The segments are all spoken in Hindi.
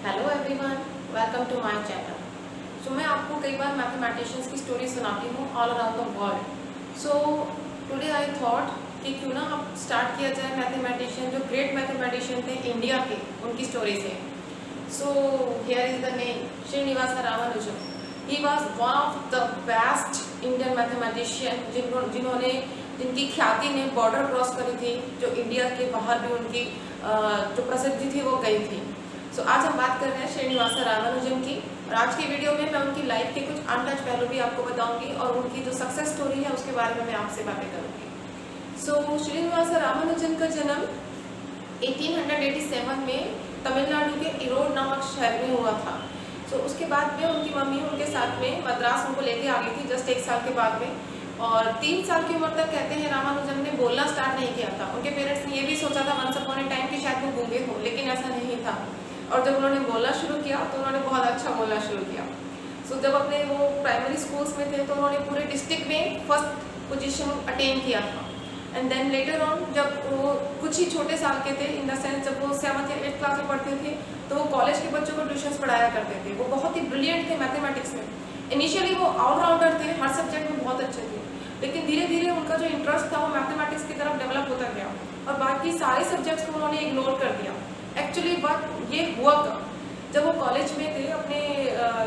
Hello everyone, welcome to my channel. So मैं आपको कई बार मैथमेटिशियंस की स्टोरी सुनाती हूँ all around the world. So today I thought कि क्यों ना अब स्टार्ट किया जाए मैथमेटिशियन जो ग्रेट मैथमेटिशियन थे इंडिया के, उनकी स्टोरी से। So here is the name Srinivasa Ramanujan. He was one of the best Indian mathematician जिनकी ख्याति ने बॉर्डर क्रॉस करी थी, जो इंडिया के बाहर भी उनकी जो प्रसिद्धि थी वो गई थी। सो आज हम बात कर रहे हैं श्रीनिवास रामानुजन की, और आज की वीडियो में मैं उनकी लाइफ के कुछ अनटच पहलू भी आपको बताऊंगी और उनकी जो सक्सेस स्टोरी है उसके बारे में मैं आपसे बातें करूंगी। सो श्रीनिवास रामानुजन का जन्म 1887 में तमिलनाडु के इरोड नामक शहर में हुआ था। सो उसके बाद में उनकी मम्मी उनके साथ में मद्रास उनको लेके आ गई थी जस्ट 1 साल के बाद में, और 3 साल की उम्र तक कहते हैं रामानुजन ने बोलना स्टार्ट नहीं किया था। उनके पेरेंट्स ने ये भी सोचा था वंस अपॉन ए टाइम कि शायद वो गूंगे हो, लेकिन ऐसा नहीं था। और जब उन्होंने बोलना शुरू किया तो उन्होंने बहुत अच्छा बोलना शुरू किया। सो जब अपने वो प्राइमरी स्कूल्स में थे तो उन्होंने पूरे डिस्ट्रिक्ट में फर्स्ट पोजीशन अटेन किया था। एंड देन लेटर ऑन जब वो कुछ ही छोटे साल के थे, इन द सेंस जब वो 7th या 8th क्लास में पढ़ते थे तो वो कॉलेज के बच्चों को ट्यूशन्स पढ़ाया करते थे। वो बहुत ही ब्रिलियंट थे मैथमेटिक्स में। इनिशियली वो ऑलराउंडर थे, हर सब्जेक्ट में बहुत अच्छे थे, लेकिन धीरे धीरे उनका जो इंटरेस्ट था वो मैथमेटिक्स की तरफ डेवलप होता गया और बाकी सारे सब्जेक्ट्स को उन्होंने इग्नोर कर दिया। एक्चुअली बात ये हुआ कब, जब वो कॉलेज में थे अपने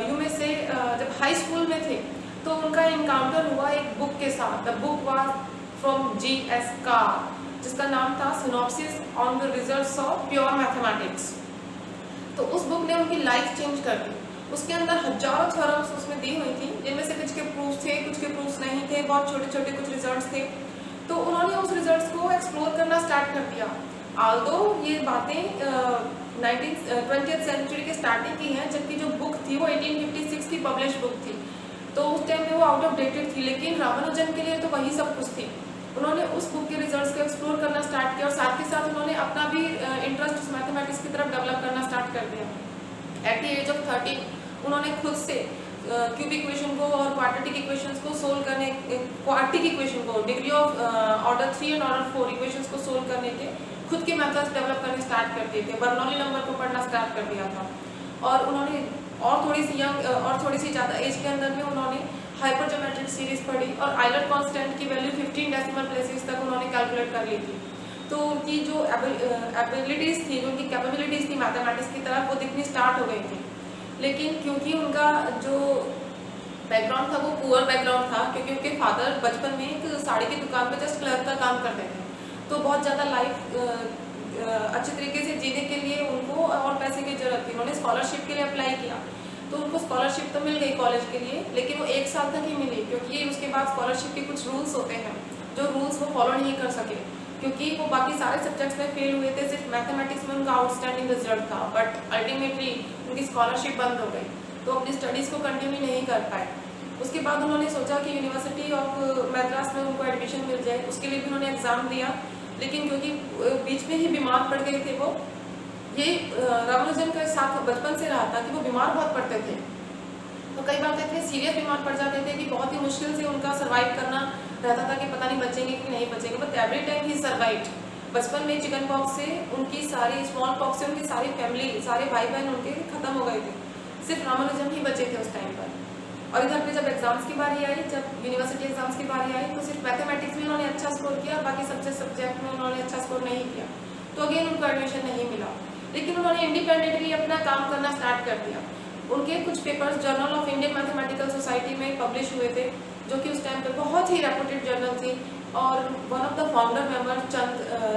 यूमे से जब हाई स्कूल में थे तो उनका इनकाउंटर हुआ एक बुक के साथ। The book was from G.S. Car, जिसका नाम था synopsis on the results of pure mathematics. तो उस बुक ने उनकी लाइफ चेंज कर दी। उसके अंदर हजारों थ्योरम्स उसमें दी हुई थी, जिनमें से कुछ के प्रूफ्स थे, कुछ के प्रूफ्स नहीं थे, बहुत छोटे छोटे कुछ रिजल्ट्स थे। तो उन्होंने उस रिजल्ट्स को एक्सप्लोर करना स्टार्ट कर दिया। आल्दो ये बातें 20th सेंचुरी के स्टार्टिंग की हैं, जबकि जो बुक थी वो 1856 की पब्लिश बुक थी, तो उस टाइम में वो आउट ऑफ डेटेड थी, लेकिन रामानुजन के लिए तो वही सब कुछ थी। उन्होंने उस बुक के रिजल्ट्स को एक्सप्लोर करना स्टार्ट किया और साथ ही साथ उन्होंने अपना भी इंटरेस्ट मैथमेटिक्स की तरफ डेवलप करना स्टार्ट कर दिया। एट द एज ऑफ 30 उन्होंने खुद से क्यूबिक इक्वेशन को और क्वाड्रेटिक इक्वेशंस को सोल्व करने, क्वाड्रेटिक इक्वेशन को, degree of order 3 and order 4 equations को सोल्व करने के खुद के मेथड्स डेवलप करने स्टार्ट कर दिए थे। बर्नौली नंबर को पढ़ना स्टार्ट कर दिया था, और उन्होंने और थोड़ी सी यंग और थोड़ी सी ज़्यादा एज के अंदर में उन्होंने हाइपरजोमेट्रिक सीरीज पढ़ी और आइलर कांस्टेंट की वैल्यू 15 डेसिमल प्लेसेस तक उन्होंने कैलकुलेट कर ली थी। तो उनकी जो एबिलिटीज़ थी, जो उनकी कैपेबिलिटीज़ थी मैथमेटिक्स की तरफ, वो दिखनी स्टार्ट हो गई थी। लेकिन क्योंकि उनका जो बैकग्राउंड था वो पुअर बैकग्राउंड था, क्योंकि उनके फादर बचपन में एक साड़ी की दुकान पर जस्ट क्लर्क का काम करते थे, तो बहुत ज़्यादा लाइफ अच्छे तरीके से जीने के लिए उनको और पैसे की जरूरत थी। उन्होंने स्कॉलरशिप के लिए अप्लाई किया, तो उनको स्कॉलरशिप तो मिल गई कॉलेज के लिए, लेकिन वो 1 साल तक ही मिली, क्योंकि उसके बाद स्कॉलरशिप के कुछ रूल्स होते हैं जो रूल्स वो फॉलो नहीं कर सके, क्योंकि वो बाकी सारे सब्जेक्ट्स में फेल हुए थे, सिर्फ मैथमेटिक्स में उनका आउटस्टैंडिंग रिजल्ट था। बट अल्टीमेटली उनकी स्कॉलरशिप बंद हो गई, तो अपनी स्टडीज़ को कंटिन्यू नहीं कर पाए। उसके बाद उन्होंने सोचा कि यूनिवर्सिटी ऑफ मद्रास में उनको एडमिशन मिल जाए, उसके लिए भी उन्होंने एग्ज़ाम दिया, लेकिन क्योंकि बीच में ही बीमार पड़ गए थे वो, ये रामानुजन के साथ बचपन से रहा था कि वो बीमार बहुत पड़ते थे। तो कई बार इतने सीरियस बीमार पड़ जाते थे कि बहुत ही मुश्किल से उनका सर्वाइव करना रहता था कि पता नहीं बचेंगे कि नहीं बचेंगे। But every time he survived. बचपन में चिकन पॉक्स से उनकी सारी, स्मॉल पॉक्स से उनकी सारी फैमिली, सारे भाई बहन उनके खत्म हो गए थे, सिर्फ रामानुजन ही बचे थे उस टाइम पर। और इधर पे जब एग्जाम्स की बारी आई, जब यूनिवर्सिटी एग्जाम्स की बारी आई, तो सिर्फ मैथमेटिक्स में उन्होंने अच्छा स्कोर किया, बाकी सब्जेक्ट में उन्होंने अच्छा स्कोर नहीं किया, तो अगेन उनको एडमिशन नहीं मिला। लेकिन उन्होंने इंडिपेंडेंटली अपना काम करना स्टार्ट कर दिया। उनके कुछ papers journal of Indian mathematical society में पब्लिश हुए थे, जो कि उस टाइम पे बहुत ही रेपुटेड जर्नल थी, और one of the founder member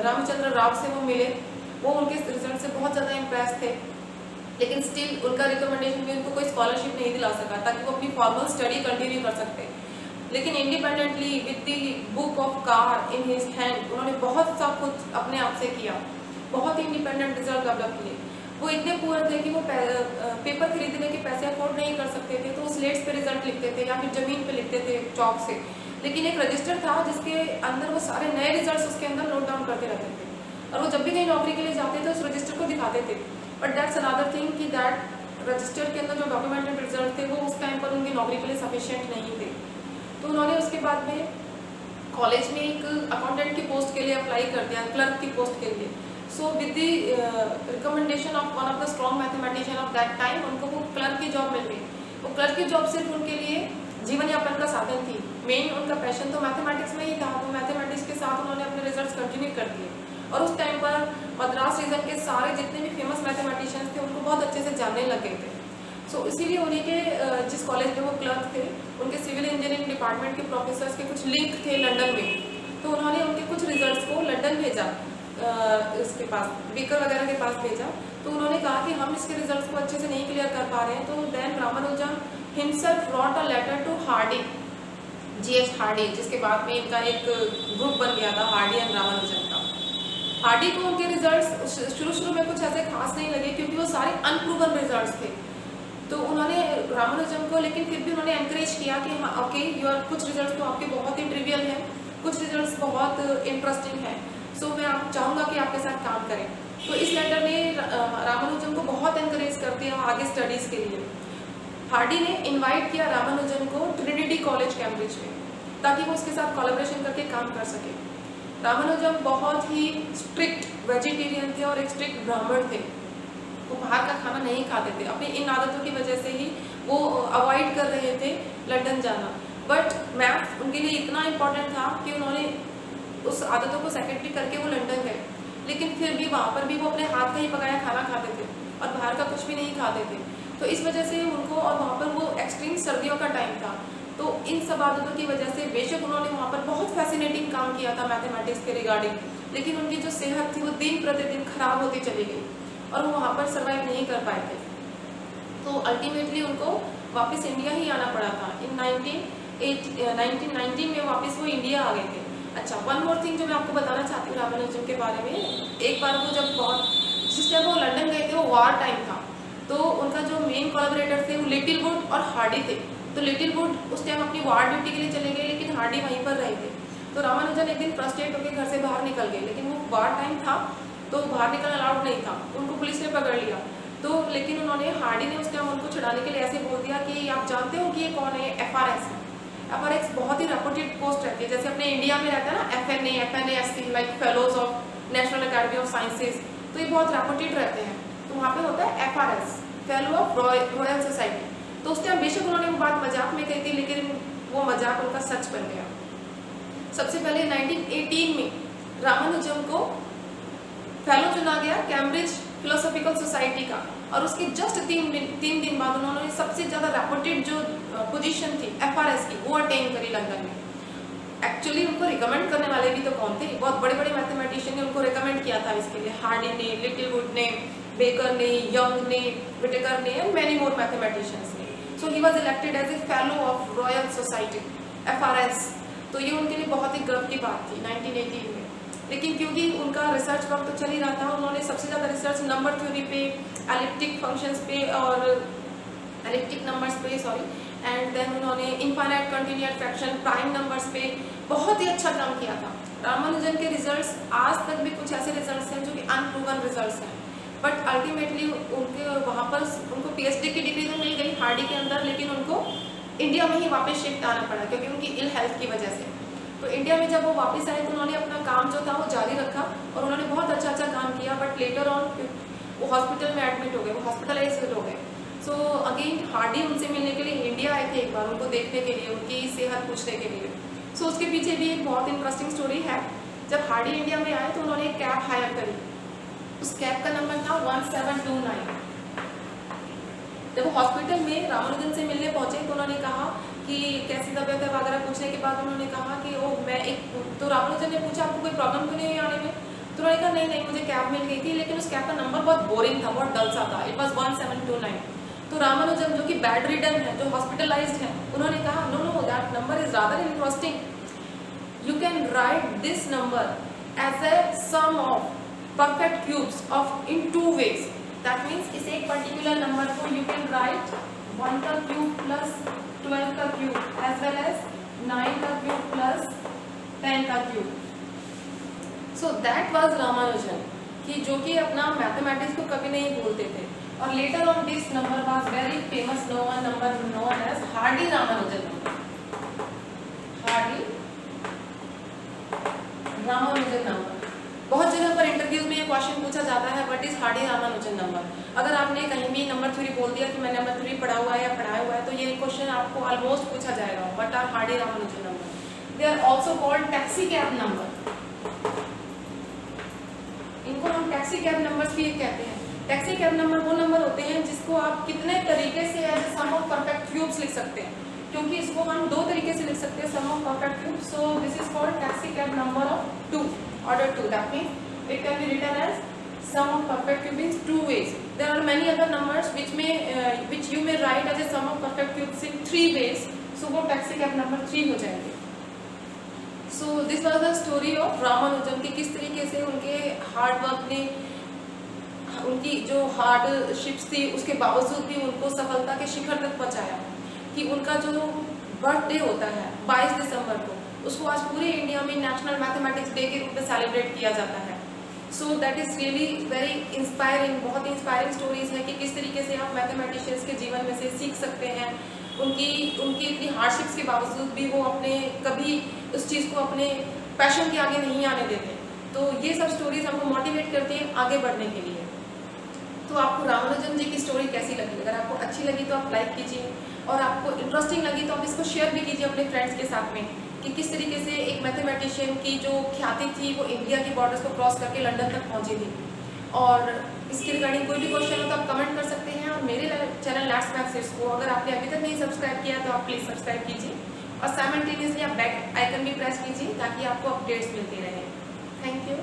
Ramchandra Rao से वो मिले। वो उनके रिजल्ट से बहुत ज़्यादा इम्प्रेस थे, लेकिन स्टिल उनका रिकमेंडेशन भी उनको कोई स्कॉलरशिप नहीं दिला सका ताकि वो अपनी फॉर्मल स्टडी कंटिन्यू कर सकते। लेकिन independently with the book of car in his hand उन्होंने बहुत सा कुछ अपने आप से किया, बहुत ही इंडिपेंडेंट रिजल्ट डेवलप किए। वो इतने पुअर थे कि वो पेपर खरीदने के पैसे अफोर्ड नहीं कर सकते थे, तो वो स्लेट्स पे रिजल्ट लिखते थे या फिर ज़मीन पे लिखते थे चौक से। लेकिन एक रजिस्टर था जिसके अंदर वो सारे नए रिजल्ट्स उसके अंदर नोट डाउन करते रहते थे, और वो जब भी कहीं नौकरी के लिए जाते थे उस रजिस्टर को दिखाते थे। बट दैट्स अनदर थिंग कि दैट रजिस्टर के अंदर जो डॉक्यूमेंटेड रिजल्ट थे वो उस टाइम पर उनकी नौकरी के लिए सफिशिएंट नहीं थे। तो उन्होंने उसके बाद में कॉलेज में एक अकाउंटेंट की पोस्ट के लिए अप्लाई कर दिया, क्लर्क की पोस्ट के लिए। So with the recommendation of one of the strong mathematician of that time उनको वो क्लर्क की जॉब मिल गई। वो क्लर्क की जॉब सिर्फ उनके लिए जीवन यापन का साधन थी, मेन उनका पैशन तो मैथमेटिक्स में ही था। तो मैथमेटिक्स के साथ उन्होंने अपने रिजल्ट्स कंटिन्यू कर दिए और उस टाइम पर मद्रास रीजन के सारे जितने भी फेमस मैथमेटिशियंस थे उनको बहुत अच्छे से जानने लग गए थे। सो इसीलिए उन्हीं के जिस कॉलेज में वो क्लर्क थे उनके सिविल इंजीनियरिंग डिपार्टमेंट के प्रोफेसर्स के कुछ लिंक थे लंदन में, तो उन्होंने उनके कुछ रिजल्ट्स को लंदन भेजा, इसके पास बेकर वगैरह के पास भेजा। तो उन्होंने कहा कि हम इसके रिजल्ट्स को अच्छे से नहीं क्लियर कर पा रहे हैं। तो then Ramanujan himself wrote a letter to Hardy, G.H. Hardy, जिसके बाद में इनका एक ग्रुप बन गया था हार्डी एंड रामानुजन का। हार्डी को उनके रिजल्ट्स शुरू में कुछ ऐसे खास नहीं लगे क्योंकि वो सारे अनप्रूवन रिजल्ट्स थे। तो उन्होंने रामानुजन को लेकिन फिर भी उन्होंने एनकरेज किया कि हाँ ओके कुछ रिजल्ट्स तो आपके बहुत ही ट्रिवियल हैं, कुछ रिजल्ट्स बहुत इंटरेस्टिंग हैं, सो मैं आप चाहूँगा कि आपके साथ काम करें। तो इस लेटर ने रामानुजन को बहुत एनकरेज कर दिया आगे स्टडीज़ के लिए। हार्डी ने इनवाइट किया रामानुजन को ट्रिनिटी कॉलेज कैम्ब्रिज में ताकि वो उसके साथ कोलैबोरेशन करके काम कर सके। रामानुजन बहुत ही स्ट्रिक्ट वेजिटेरियन थे और एक स्ट्रिक्ट ब्राह्मण थे। वो बाहर का खाना नहीं खाते थे, अपनी इन आदतों की वजह से ही वो अवॉइड कर रहे थे लंदन जाना। बट मैथ उनके लिए इतना इम्पोर्टेंट था कि उन्होंने उस आदतों को सेकेंडरी करके वो लंदन गए, लेकिन फिर भी वहाँ पर भी वो अपने हाथ का ही पकाया खाना खाते थे और बाहर का कुछ भी नहीं खाते थे। तो इस वजह से उनको, और वहाँ पर वो एक्सट्रीम सर्दियों का टाइम था, तो इन सब आदतों की वजह से बेशक उन्होंने वहाँ पर बहुत फैसिनेटिंग काम किया था मैथमेटिक्स के रिगार्डिंग, लेकिन उनकी जो सेहत थी वो दिन प्रतिदिन खराब होती चली गई और वो वहाँ पर सर्वाइव नहीं कर पाए थे। तो अल्टीमेटली उनको वापस इंडिया ही आना पड़ा था। इन 1919 में वापस वो इंडिया आ गए थे। अच्छा, वन मोर थिंग जो मैं आपको बताना चाहती हूँ रामानुजन के बारे में, एक बार वो जब जिस टाइम वो लंदन गए थे वो वार टाइम था, तो उनका जो मेन कोलैबोरेटर थे वो लिटिलवुड और हार्डी थे। तो लिटिलवुड उस टाइम अपनी वार ड्यूटी के लिए चले गए, लेकिन हार्डी वहीं पर रहे थे। तो रामानुजन एक दिन फ्रस्ट्रेट होकर घर से बाहर निकल गए, लेकिन वो वार टाइम था तो बाहर निकलना अलाउड नहीं था, उनको पुलिस ने पकड़ लिया। तो लेकिन उन्होंने, हार्डी ने उस टाइम उनको छुड़ाने के लिए ऐसे बोल दिया कि आप जानते हो कि ये कौन है, FRS है। FRS बहुत ही रेपुटेड पोस्ट रहती है, जैसे अपने इंडिया में रहता है ना FNA, FNASC, like fellows of national academy of sciences, तो ये बहुत रेपुटेड रहते हैं। तो वहाँ पे होता है FRS, fellow of Royal society. तो उस टाइम बेशक उन्होंने वो बात मजाक में कही थी, लेकिन वो मजाक उनका सच बन गया। सबसे पहले 1918 में रामानुजन को फेलो चुना गया कैम्ब्रिज फिलोसॉफिकल सोसाइटी का, और उसके जस्ट तीन दिन बाद उन्होंने सबसे ज़्यादा रेपुटेड जो पोजीशन थी FRS की वो अटेन करी लंदन में। एक्चुअली उनको रिकमेंड करने वाले भी तो कौन थे, बहुत बड़े बड़े मैथमेटिशियन ने उनको रिकमेंड किया था इसके लिए, हार्डी ने, लिटिलवुड ने, बेकर ने, यंग ने, विटेकर ने एंड मैनी मोर मैथमेटिशियंस ने। So he was elected as a fellow of Royal Society FRS। तो ये उनके लिए बहुत ही गर्व की बात थी 1918 में। लेकिन क्योंकि उनका रिसर्च वर्क तो चल ही रहा था, उन्होंने सबसे ज़्यादा रिसर्च नंबर थ्योरी पे, एलिप्टिक फंक्शंस पे और एलिप्टिक नंबर्स पे एंड देन उन्होंने infinite continuous fraction, prime numbers पे बहुत ही अच्छा काम किया था। रामानुजन के रिजल्ट्स आज तक भी कुछ ऐसे रिजल्ट्स हैं जो कि अनप्रूवन रिजल्ट्स हैं, बट अल्टीमेटली उनके वहाँ पर उनको PhD की डिग्री तो मिल गई हार्डी के अंदर, लेकिन उनको इंडिया में ही वापस शिफ्ट आना पड़ा क्योंकि उनकी इल हेल्थ की वजह से। तो इंडिया में जब वो वापस आए तो उन्होंने अपना काम जो था वो जारी रखा और उन्होंने बहुत अच्छा काम किया, बट लेटर ऑन वो हॉस्पिटल में एडमिट हो गए, वो हॉस्पिटलाइज्ड हो गए। सो अगेन हार्डी उनसे मिलने के लिए इंडिया आए थे एक बार, उनको देखने के लिए, उनकी सेहत पूछने के लिए। सो उसके पीछे भी एक बहुत इंटरेस्टिंग स्टोरी है। जब हार्डी इंडिया में आए तो उन्होंने एक कैब हायर करी, उस कैब का नंबर था 1729। जब वो हॉस्पिटल में रामानुजन से मिलने पहुंचे तो उन्होंने कहा कि कैसी तबीयत है वगैरह पूछने के बाद उन्होंने कहा कि तो रामानुजन ने पूछा आपको कोई प्रॉब्लम तो नहीं आने में? तो उन्होंने कहा नहीं मुझे कैब मिल गई थी, लेकिन उस कैब का नंबर बहुत बोरिंग था, बहुत डल सा था, इट वॉज 1729। तो रामानुजन जो कि बेड रिडन है, जो हॉस्पिटलाइज्ड है, उन्होंने कहा no that number is rather interesting, you can write this number as a sum of perfect cubes of in 2 ways। That means इस एक पर्टिकुलर नंबर को यू कैन राइट 1 का क्यूब प्लस 12 का क्यूब एज वेल एज 9 का क्यूब प्लस 10 का cube. So that was Ramanujan, कि जो कि अपना मैथमेटिक्स को कभी नहीं भूलते थे। और letter on this number was very famous number known as Hardy Ramanujan number, Hardy Ramanujan number. बहुत जगह पर इंटरव्यूज में ये क्वेश्चन पूछा जाता है what is Hardy Ramanujan number. अगर आपने कहीं भी नंबर थ्योरी बोल दिया कि मैंने नंबर थ्योरी पढ़ा हुआ है या पढ़ाया हुआ है तो ये क्वेश्चन आपको ऑलमोस्ट पूछा जाएगा, what are Hardy Ramanujan number. They are also called taxi cab number, इनको हम टैक्सी कैब नंबर्स भी कहते हैं। टैक्सी कैब नंबर वो नंबर होते हैं जिसको आप कितने तरीके से as sum of perfect cubes लिख सकते हैं, क्योंकि इसको हम दो तरीके से लिख सकते हैं, sum of perfect cube. So this is called taxi cab number of 2, order 2। That means it can be written as sum of perfect cube in two ways. There are many other numbers which you may write as a sum of perfect cubes in 3 ways. So वो taxi cab number 3 हो जाएंगे। So this was the story of Ramanujan की किस तरीके से उनके हार्ड वर्क ने, उनकी जो हार्डशिप्स थी उसके बावजूद भी उनको सफलता के शिखर तक पहुंचाया। कि उनका जो बर्थडे होता है 22 दिसंबर को, उसको आज पूरे इंडिया में नेशनल मैथमेटिक्स डे के रूप में सेलिब्रेट किया जाता है। So that is really very inspiring, बहुत ही इंस्पायरिंग स्टोरीज है कि किस तरीके से आप मैथमेटिशियंस के जीवन में से सीख सकते हैं। उनकी इतनी हार्डशिप्स के बावजूद भी वो अपने कभी उस चीज़ को अपने पैशन के आगे नहीं आने देते। तो ये सब स्टोरीज हमको मोटिवेट करती हैं आगे बढ़ने के लिए। तो आपको रामानुजन जी की स्टोरी कैसी लगी? अगर आपको अच्छी लगी तो आप लाइक कीजिए, और आपको इंटरेस्टिंग लगी तो आप इसको शेयर भी कीजिए अपने फ्रेंड्स के साथ में, कि किस तरीके से एक मैथमेटिशियन की जो ख्याति थी वो इंडिया की बॉर्डर्स को क्रॉस करके लंदन तक पहुंची थी। और इसके रिगार्डिंग कोई भी क्वेश्चन हो तो आप कमेंट कर सकते हैं। और मेरे चैनल लेट्स मैथ सीरीज को अगर आपने अभी तक नहीं सब्सक्राइब किया तो आप प्लीज़ सब्सक्राइब कीजिए, और साइमल्टेनियसली आप बेल आइकन भी प्रेस कीजिए ताकि आपको अपडेट्स मिलती रहें। Thank you.